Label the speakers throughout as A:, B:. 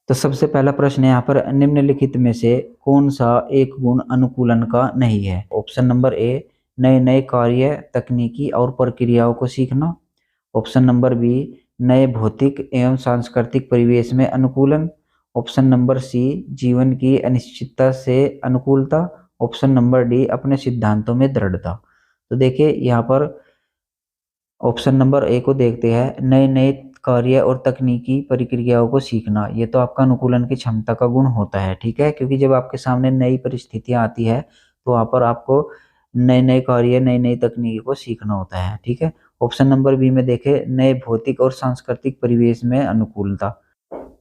A: तो सबसे पहला प्रश्न है यहाँ पर, निम्नलिखित में से कौन सा एक गुण अनुकूलन का नहीं है? ऑप्शन नंबर ए, नए नए कार्य, तकनीकी और प्रक्रियाओं को सीखना। ऑप्शन नंबर बी, नए भौतिक एवं सांस्कृतिक परिवेश में अनुकूलन। ऑप्शन नंबर सी, जीवन की अनिश्चितता से अनुकूलता। ऑप्शन नंबर डी, अपने सिद्धांतों में दृढ़ता। तो देखिए यहाँ पर ऑप्शन नंबर ए को देखते हैं, नए नए कार्य और तकनीकी प्रक्रियाओं को सीखना। ये तो आपका अनुकूलन की क्षमता का गुण होता है, ठीक है, क्योंकि जब आपके सामने नई परिस्थितियां आती है तो वहां पर आपको नए नए कार्य, नई नई तकनीकी को सीखना होता है, ठीक है। ऑप्शन नंबर बी में देखें, नए भौतिक और सांस्कृतिक परिवेश में अनुकूलता।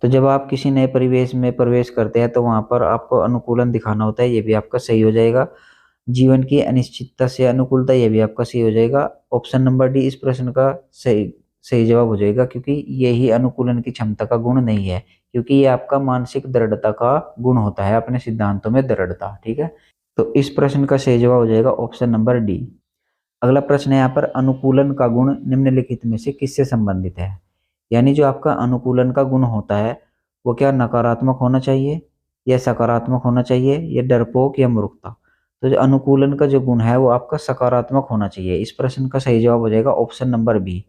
A: तो जब आप किसी नए परिवेश में प्रवेश करते हैं तो वहां पर आपको अनुकूलन दिखाना होता है, ये भी आपका सही हो जाएगा। जीवन की अनिश्चितता से अनुकूलता, ये भी आपका सही हो जाएगा। ऑप्शन नंबर डी इस प्रश्न का सही सही जवाब हो जाएगा, क्योंकि यही अनुकूलन की क्षमता का गुण नहीं है, क्योंकि ये आपका मानसिक दृढ़ता का गुण होता है, अपने सिद्धांतों में दृढ़ता, ठीक है। तो इस प्रश्न का सही जवाब हो जाएगा ऑप्शन नंबर डी। अगला प्रश्न है यहाँ पर, अनुकूलन का गुण निम्नलिखित में से किससे संबंधित है? यानी जो आपका अनुकूलन का गुण होता है वो क्या नकारात्मक होना चाहिए या सकारात्मक होना चाहिए या डरपोक या मूर्खता? तो जो अनुकूलन का जो गुण है वो आपका सकारात्मक होना चाहिए। इस प्रश्न का सही जवाब हो जाएगा ऑप्शन नंबर बी।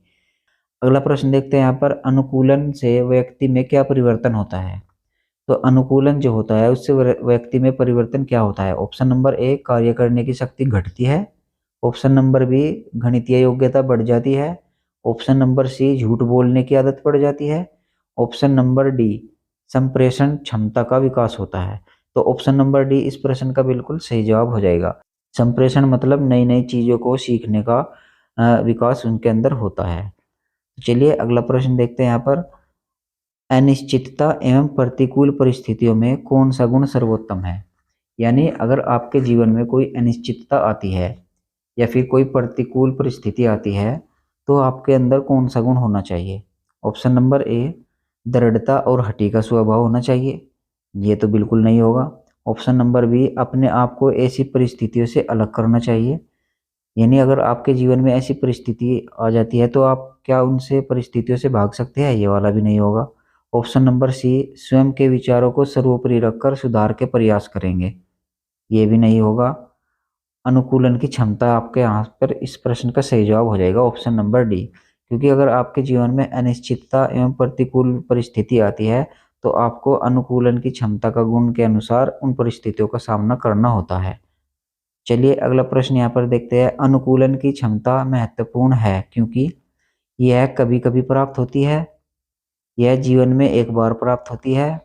A: अगला प्रश्न देखते हैं यहाँ पर, अनुकूलन से व्यक्ति में क्या परिवर्तन होता है? तो अनुकूलन जो होता है उससे व्यक्ति में परिवर्तन क्या होता है? ऑप्शन नंबर ए, कार्य करने की शक्ति घटती है। ऑप्शन नंबर बी, गणितीय योग्यता बढ़ जाती है। ऑप्शन नंबर सी, झूठ बोलने की आदत पड़ जाती है। ऑप्शन नंबर डी, संप्रेषण क्षमता का विकास होता है। तो ऑप्शन नंबर डी इस प्रश्न का बिल्कुल सही जवाब हो जाएगा। संप्रेषण मतलब नई नई चीजों को सीखने का विकास उनके अंदर होता है। चलिए अगला प्रश्न देखते हैं यहाँ पर, अनिश्चितता एवं प्रतिकूल परिस्थितियों में कौन सा गुण सर्वोत्तम है? यानी अगर आपके जीवन में कोई अनिश्चितता आती है या फिर कोई प्रतिकूल परिस्थिति आती है तो आपके अंदर कौन सा गुण होना चाहिए? ऑप्शन नंबर ए, दृढ़ता और हठी का स्वभाव होना चाहिए। ये तो बिल्कुल नहीं होगा। ऑप्शन नंबर बी, अपने आप को ऐसी परिस्थितियों से अलग करना चाहिए। यानी अगर आपके जीवन में ऐसी परिस्थिति आ जाती है तो आप क्या उनसे परिस्थितियों से भाग सकते हैं? ये वाला भी नहीं होगा। ऑप्शन नंबर सी, स्वयं के विचारों को सर्वोपरि रखकर सुधार के प्रयास करेंगे। ये भी नहीं होगा। अनुकूलन की क्षमता आपके यहाँ पर इस प्रश्न का सही जवाब हो जाएगा ऑप्शन नंबर डी, क्योंकि अगर आपके जीवन में अनिश्चितता एवं प्रतिकूल परिस्थिति आती है तो आपको अनुकूलन की क्षमता का गुण के अनुसार उन परिस्थितियों का सामना करना होता है। चलिए अगला प्रश्न यहाँ पर देखते हैं, अनुकूलन की क्षमता महत्वपूर्ण है क्योंकि यह कभी कभी प्राप्त होती है, यह जीवन में एक बार प्राप्त होती है,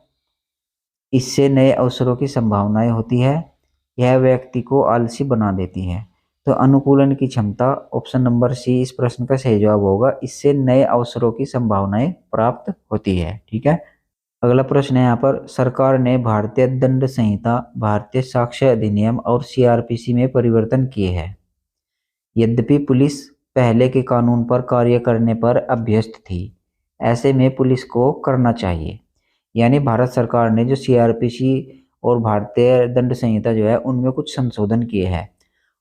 A: इससे नए अवसरों की संभावनाएं होती है, यह व्यक्ति को आलसी बना देती है। तो अनुकूलन की क्षमता ऑप्शन नंबर सी इस प्रश्न का सही जवाब होगा, इससे नए अवसरों की संभावनाएं प्राप्त होती है, ठीक है। अगला प्रश्न है यहाँ पर, सरकार ने भारतीय दंड संहिता, भारतीय साक्ष्य अधिनियम और सीआरपीसी में परिवर्तन किए हैं। यद्यपि पुलिस पहले के कानून पर कार्य करने पर अभ्यस्त थी, ऐसे में पुलिस को करना चाहिए। यानी भारत सरकार ने जो सीआरपीसी और भारतीय दंड संहिता जो है उनमें कुछ संशोधन किए हैं,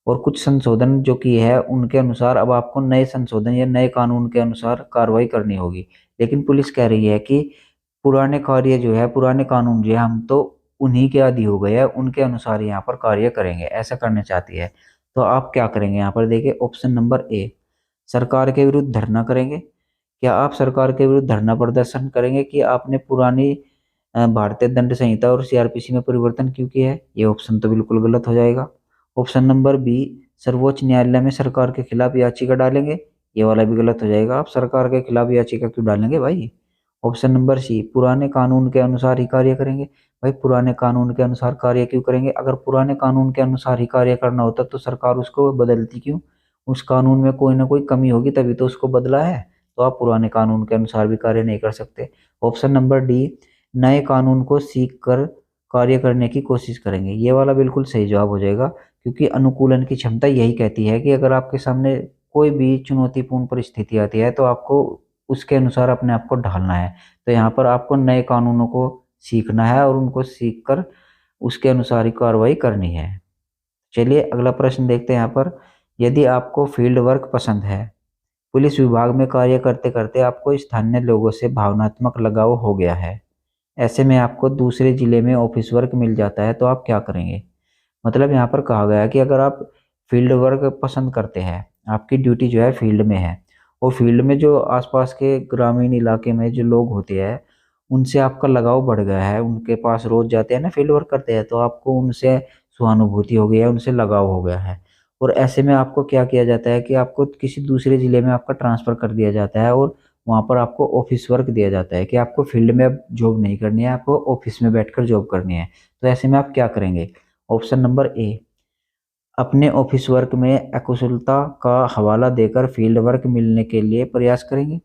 A: और कुछ संशोधन जो किए हैं उनके अनुसार अब आपको नए संशोधन या नए कानून के अनुसार कार्रवाई करनी होगी। लेकिन पुलिस कह रही है कि पुराने कार्य जो है, पुराने कानून जो है, हम तो उन्हीं के आदी हो गए हैं, उनके अनुसार यहाँ पर कार्य करेंगे, ऐसा करना चाहती है। तो आप क्या करेंगे यहाँ पर? देखिए ऑप्शन नंबर ए, सरकार के विरुद्ध धरना करेंगे। क्या आप सरकार के विरुद्ध धरना प्रदर्शन करेंगे कि आपने पुरानी भारतीय दंड संहिता और सीआरपीसी में परिवर्तन क्यों किया है? ये ऑप्शन तो बिल्कुल गलत हो जाएगा। ऑप्शन नंबर बी, सर्वोच्च न्यायालय में सरकार के खिलाफ याचिका डालेंगे। ये वाला भी गलत हो जाएगा। आप सरकार के खिलाफ याचिका क्यों डालेंगे भाई? ऑप्शन नंबर सी, पुराने कानून के अनुसार ही कार्य करेंगे। भाई पुराने कानून के अनुसार कार्य क्यों करेंगे? अगर पुराने कानून के अनुसार ही कार्य करना होता तो सरकार उसको बदलती क्यों? उस कानून में कोई ना कोई कमी होगी तभी तो उसको बदला है। तो आप पुराने कानून के अनुसार भी कार्य नहीं कर सकते। ऑप्शन नंबर डी, नए कानून को सीख कर कार्य करने की कोशिश करेंगे। ये वाला बिल्कुल सही जवाब हो जाएगा, क्योंकि अनुकूलन की क्षमता यही कहती है कि अगर आपके सामने कोई भी चुनौतीपूर्ण परिस्थिति आती है तो आपको उसके अनुसार अपने आप को ढालना है। तो यहाँ पर आपको नए कानूनों को सीखना है और उनको सीख कर उसके अनुसार ही कार्रवाई करनी है। चलिए अगला प्रश्न देखते हैं यहाँ पर, यदि आपको फील्ड वर्क पसंद है, पुलिस विभाग में कार्य करते करते आपको स्थानीय लोगों से भावनात्मक लगाव हो गया है, ऐसे में आपको दूसरे जिले में ऑफिस वर्क मिल जाता है तो आप क्या करेंगे। मतलब यहाँ पर कहा गया है कि अगर आप फील्ड वर्क पसंद करते हैं, आपकी ड्यूटी जो है फील्ड में है, और फील्ड में जो आसपास के ग्रामीण इलाके में जो लोग होते हैं उनसे आपका लगाव बढ़ गया है, उनके पास रोज जाते हैं ना फील्ड वर्क करते हैं, तो आपको उनसे सहानुभूति हो गई है, उनसे लगाव हो गया है। और ऐसे में आपको क्या किया जाता है कि आपको किसी दूसरे जिले में आपका ट्रांसफर कर दिया जाता है, और वहाँ पर आपको ऑफिस वर्क दिया जाता है कि आपको फील्ड में अब जॉब नहीं करनी है, आपको ऑफिस में बैठकर जॉब करनी है। तो ऐसे में आप क्या करेंगे। ऑप्शन नंबर ए, अपने ऑफिस वर्क में अकुशलता का हवाला देकर फील्ड वर्क मिलने के लिए प्रयास करेंगे।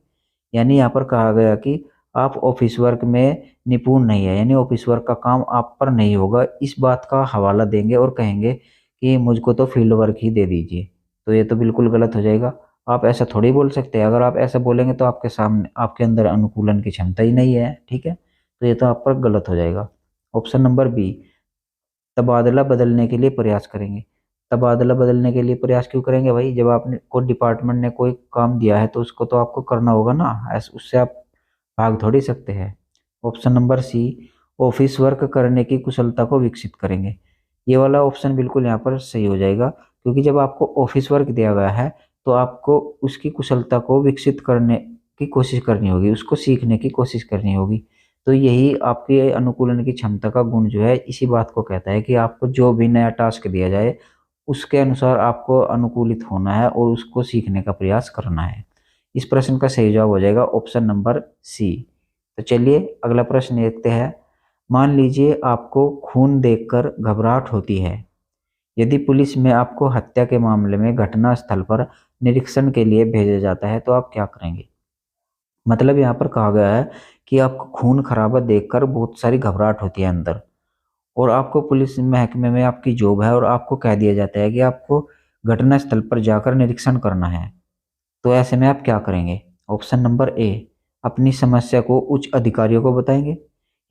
A: यानी यहाँ पर कहा गया कि आप ऑफिस वर्क में निपुण नहीं है, यानी ऑफिस वर्क का काम आप पर नहीं होगा, इस बात का हवाला देंगे और कहेंगे कि मुझको तो फील्ड वर्क ही दे दीजिए। तो ये तो बिल्कुल गलत हो जाएगा। आप ऐसा थोड़ी बोल सकते हैं, अगर आप ऐसा बोलेंगे तो आपके सामने आपके अंदर अनुकूलन की क्षमता ही नहीं है, ठीक है। तो ये तो आप पर गलत हो जाएगा। ऑप्शन नंबर बी, तबादला बदलने के लिए प्रयास करेंगे। तबादला बदलने के लिए प्रयास क्यों करेंगे भाई, जब आपने कोई डिपार्टमेंट ने कोई काम दिया है तो उसको तो आपको करना होगा ना, ऐसे उससे आप भाग थोड़ी सकते हैं। Option number C, office work करने की कुशलता को विकसित करेंगे। ये वाला ऑप्शन बिल्कुल यहाँ पर सही हो जाएगा, क्योंकि जब आपको ऑफिस वर्क दिया गया है तो आपको उसकी कुशलता को विकसित करने की कोशिश करनी होगी, उसको सीखने की कोशिश करनी होगी। तो यही आपके अनुकूलन की क्षमता का गुण जो है इसी बात को कहता है कि आपको जो भी नया टास्क दिया जाए उसके अनुसार आपको अनुकूलित होना है और उसको सीखने का प्रयास करना है। इस प्रश्न का सही जवाब हो जाएगा ऑप्शन नंबर सी। तो चलिए अगला प्रश्न देखते हैं। मान लीजिए आपको खून देखकर घबराहट होती है। यदि पुलिस में आपको हत्या के मामले में घटना स्थल पर निरीक्षण के लिए भेजा जाता है तो आप क्या करेंगे। मतलब यहाँ पर कहा गया है कि आपको खून खराबा देखकर बहुत सारी घबराहट होती है अंदर, और आपको पुलिस महकमे में आपकी जॉब है और आपको कह दिया जाता है कि आपको घटना स्थल पर जाकर निरीक्षण करना है। तो ऐसे में आप क्या करेंगे। ऑप्शन नंबर ए, अपनी समस्या को उच्च अधिकारियों को बताएंगे।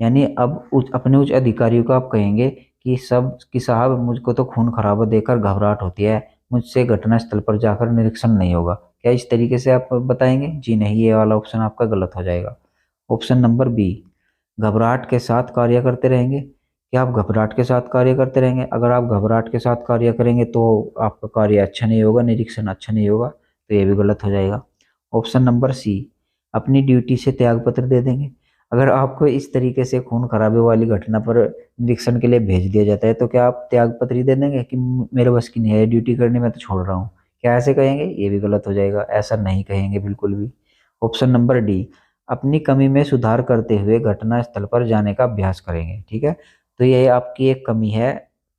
A: यानी अब अपने उच्च अधिकारियों को आप कहेंगे कि साहब मुझको तो खून खराबा देखकर घबराहट होती है, मुझसे घटना स्थल पर जाकर निरीक्षण नहीं होगा। क्या इस तरीके से आप बताएंगे। जी नहीं, ये वाला ऑप्शन आपका गलत हो जाएगा। ऑप्शन नंबर बी, घबराहट के साथ कार्य करते रहेंगे। क्या आप घबराहट के साथ कार्य करते रहेंगे। अगर आप घबराहट के साथ कार्य करेंगे तो आपका कार्य अच्छा नहीं होगा, निरीक्षण अच्छा नहीं होगा, तो ये भी गलत हो जाएगा। ऑप्शन नंबर सी, अपनी ड्यूटी से त्यागपत्र दे देंगे। अगर आपको इस तरीके से खून खराबे वाली घटना पर निरीक्षण के लिए भेज दिया जाता है तो क्या आप त्यागपत्र ही दे देंगे कि मेरे बस की नहीं है ड्यूटी करनी, मैं तो छोड़ रहा हूँ। क्या ऐसे कहेंगे। ये भी गलत हो जाएगा, ऐसा नहीं कहेंगे बिल्कुल भी। ऑप्शन नंबर डी, अपनी कमी में सुधार करते हुए घटना स्थल पर जाने का अभ्यास करेंगे। ठीक है, तो ये आपकी एक कमी है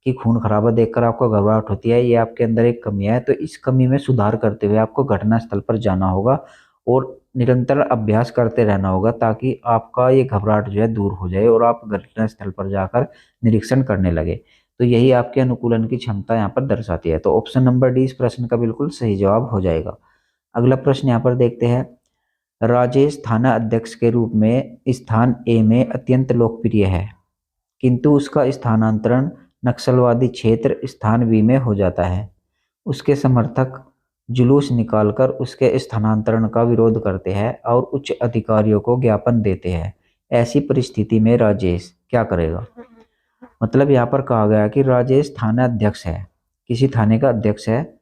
A: कि खून खराबा देखकर आपको घबराहट होती है, ये आपके अंदर एक कमी है। तो इस कमी में सुधार करते हुए आपको घटना स्थल पर जाना होगा और निरंतर अभ्यास करते रहना होगा, ताकि आपका ये घबराहट जो है दूर हो जाए और आप घटना स्थल पर जाकर निरीक्षण करने लगे। तो यही आपके अनुकूलन की क्षमता यहाँ पर दर्शाती है। तो ऑप्शन नंबर डी इस प्रश्न का बिल्कुल सही जवाब हो जाएगा। अगला प्रश्न यहाँ पर देखते हैं। राजेश थाना अध्यक्ष के रूप में स्थान ए में अत्यंत लोकप्रिय है, किंतु उसका स्थानांतरण नक्सलवादी क्षेत्र स्थान बी में हो जाता है। उसके समर्थक जुलूस निकालकर उसके स्थानांतरण का विरोध करते हैं और उच्च अधिकारियों को ज्ञापन देते हैं। ऐसी परिस्थिति में राजेश क्या करेगा। मतलब यहाँ पर कहा गया कि राजेश थाना अध्यक्ष है, किसी थाने का अध्यक्ष है,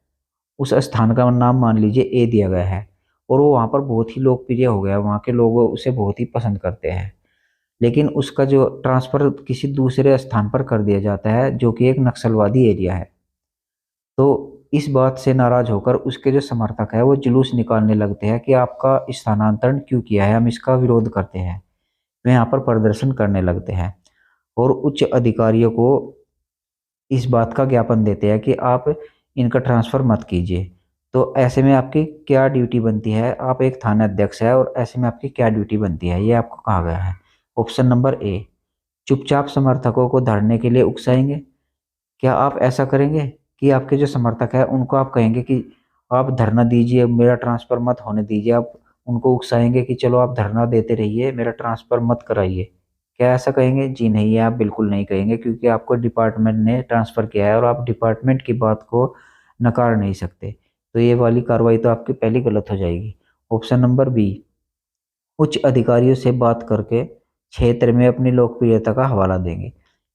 A: उस स्थान का नाम मान लीजिए ए दिया गया है, और वो वहाँ पर बहुत ही लोकप्रिय हो गया, वहाँ के लोग उसे बहुत ही पसंद करते हैं। लेकिन उसका जो ट्रांसफर किसी दूसरे स्थान पर कर दिया जाता है जो कि एक नक्सलवादी एरिया है। तो इस बात से नाराज होकर उसके जो समर्थक है वो जुलूस निकालने लगते हैं कि आपका स्थानांतरण क्यों किया है, हम इसका विरोध करते हैं। वे यहाँ पर प्रदर्शन करने लगते हैं और उच्च अधिकारियों को इस बात का ज्ञापन देते हैं कि आप इनका ट्रांसफर मत कीजिए। तो ऐसे में आपकी क्या ड्यूटी बनती है, आप एक थाना अध्यक्ष है और ऐसे में आपकी क्या ड्यूटी बनती है, ये आपको कहा गया है। ऑप्शन नंबर ए, चुपचाप समर्थकों को धरने के लिए उकसाएंगे। क्या आप ऐसा करेंगे कि आपके जो समर्थक है उनको आप कहेंगे कि आप धरना दीजिए, मेरा ट्रांसफर मत होने दीजिए, आप उनको उकसाएंगे कि चलो आप धरना देते रहिए, मेरा ट्रांसफर मत कराइए। क्या ऐसा कहेंगे। जी नहीं, ये आप बिल्कुल नहीं कहेंगे, क्योंकि आपको डिपार्टमेंट ने ट्रांसफर किया है और आप डिपार्टमेंट की बात को नकार नहीं सकते। तो ये वाली कार्रवाई तो आपकी पहली गलत हो जाएगी। ऑप्शन नंबर बी, उच्च अधिकारियों से बात करके क्षेत्र में अपनी लोकप्रियता का हवाला देंगे।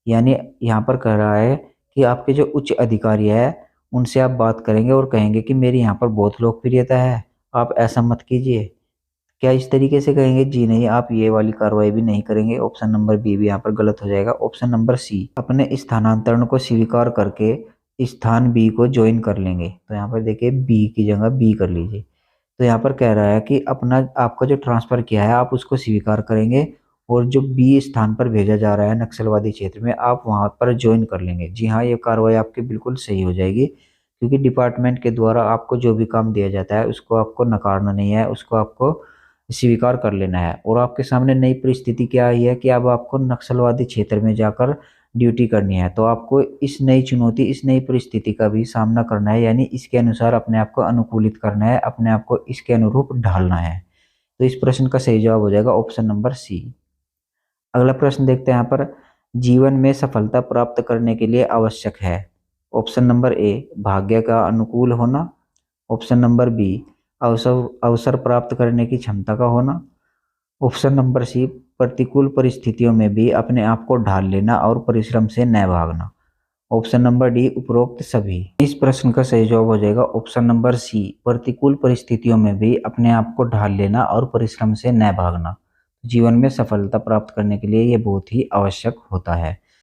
A: यानी यहाँ पर कह रहा है कि आपके जो उच्च अधिकारी है उनसे आप बात करेंगे और कहेंगे कि मेरी यहाँ पर बहुत लोकप्रियता है, आप ऐसा मत कीजिए। क्या इस तरीके से कहेंगे? जी नहीं, आप ये वाली कार्रवाई भी नहीं करेंगे। ऑप्शन नंबर बी भी यहाँ पर गलत हो जाएगा। ऑप्शन नंबर सी, अपने स्थानांतरण को स्वीकार करके स्थान बी को ज्वाइन कर लेंगे। तो यहाँ पर देखिए बी की जगह बी कर लीजिए। तो यहाँ पर कह रहा है कि अपना आपका जो ट्रांसफर किया है आप उसको स्वीकार करेंगे और जो बी स्थान पर भेजा जा रहा है नक्सलवादी क्षेत्र में, आप वहां पर ज्वाइन कर लेंगे। जी हाँ, ये कार्रवाई आपकी बिल्कुल सही हो जाएगी, क्योंकि डिपार्टमेंट के द्वारा आपको जो भी काम दिया जाता है उसको आपको नकारना नहीं है, उसको आपको स्वीकार कर लेना है। और आपके सामने नई परिस्थिति क्या आई है कि अब आपको नक्सलवादी क्षेत्र में जाकर ड्यूटी करनी है, तो आपको इस नई चुनौती, इस नई परिस्थिति का भी सामना करना है, यानी इसके अनुसार अपने आप को अनुकूलित करना है, अपने आप को इसके अनुरूप ढालना है। तो इस प्रश्न का सही जवाब हो जाएगा ऑप्शन नंबर सी। अगला प्रश्न देखते हैं यहाँ पर, जीवन में सफलता प्राप्त करने के लिए आवश्यक है। ऑप्शन नंबर ए, भाग्य का अनुकूल होना। ऑप्शन नंबर बी, अवसर अवसर प्राप्त करने की क्षमता का होना। ऑप्शन नंबर सी, प्रतिकूल परिस्थितियों में भी अपने आप को ढाल लेना और परिश्रम से न भागना। ऑप्शन नंबर डी, उपरोक्त सभी। इस प्रश्न का सही जवाब हो जाएगा ऑप्शन नंबर सी, प्रतिकूल परिस्थितियों में भी अपने आप को ढाल लेना और परिश्रम से न भागना। जीवन में सफलता प्राप्त करने के लिए ये बहुत ही आवश्यक होता है।